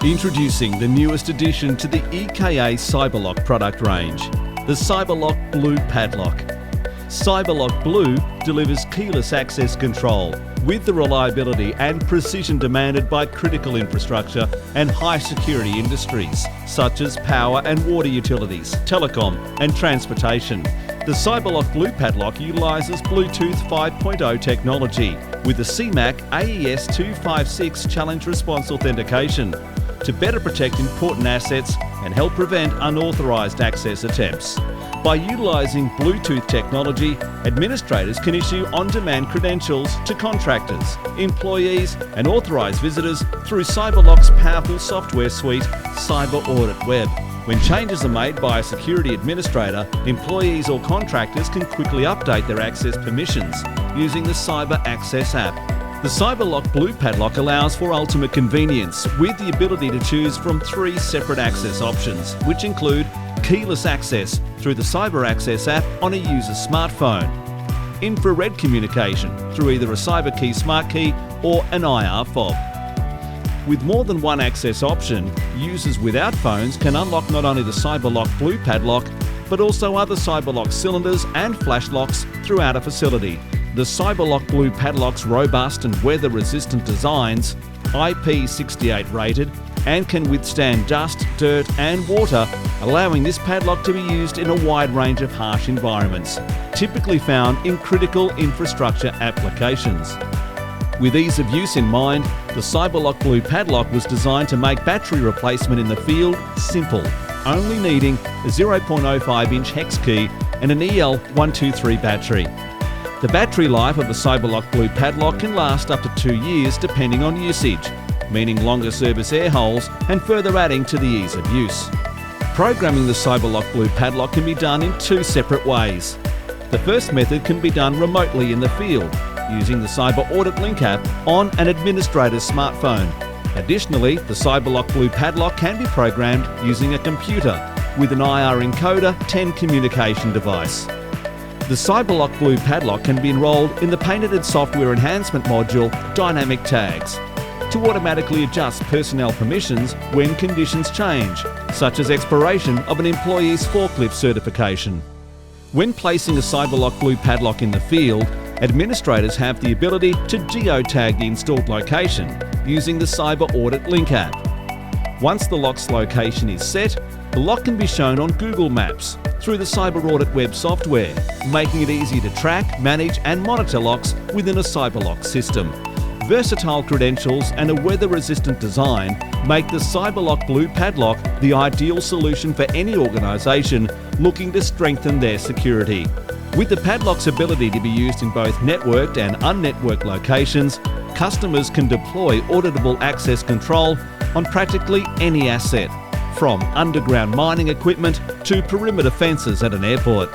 Introducing the newest addition to the EKA CyberLock product range, the CyberLock Blue Padlock. CyberLock Blue delivers keyless access control with the reliability and precision demanded by critical infrastructure and high security industries such as power and water utilities, telecom and transportation. The CyberLock Blue Padlock utilises Bluetooth 5.0 technology with the CMAC AES-256 challenge response authentication to better protect important assets and help prevent unauthorised access attempts. By utilising Bluetooth technology, administrators can issue on-demand credentials to contractors, employees and authorised visitors through CyberLock's powerful software suite, Cyber Audit Web. When changes are made by a security administrator, employees or contractors can quickly update their access permissions using the Cyber Access app. The CyberLock Blue Padlock allows for ultimate convenience with the ability to choose from 3 separate access options, which include keyless access through the Cyber Access app on a user's smartphone, infrared communication through either a CyberKey Smart Key or an IR fob. With more than one access option, users without phones can unlock not only the CyberLock Blue Padlock, but also other CyberLock cylinders and flash locks throughout a facility. The CyberLock Blue Padlock's robust and weather-resistant designs, IP68 rated, and can withstand dust, dirt and water, allowing this padlock to be used in a wide range of harsh environments, typically found in critical infrastructure applications. With ease of use in mind, the CyberLock Blue Padlock was designed to make battery replacement in the field simple, only needing a 0.05-inch hex key and an EL123 battery. The battery life of the CyberLock Blue Padlock can last up to 2 years depending on usage, meaning longer service air holes and further adding to the ease of use. Programming the CyberLock Blue Padlock can be done in 2 separate ways. The first method can be done remotely in the field, using the Cyber Audit Link app on an administrator's smartphone. Additionally, the CyberLock Blue Padlock can be programmed using a computer with an IR encoder 10 communication device. The CyberLock Blue Padlock can be enrolled in the patented software enhancement module Dynamic Tags to automatically adjust personnel permissions when conditions change, such as expiration of an employee's forklift certification. When placing a CyberLock Blue Padlock in the field, administrators have the ability to geotag the installed location using the Cyber Audit Link app. Once the lock's location is set, the lock can be shown on Google Maps through the Cyber Audit Web software, making it easy to track, manage and monitor locks within a CyberLock system. Versatile credentials and a weather-resistant design make the CyberLock Blue Padlock the ideal solution for any organisation looking to strengthen their security. With the padlock's ability to be used in both networked and unnetworked locations, customers can deploy auditable access control on practically any asset, from underground mining equipment to perimeter fences at an airport.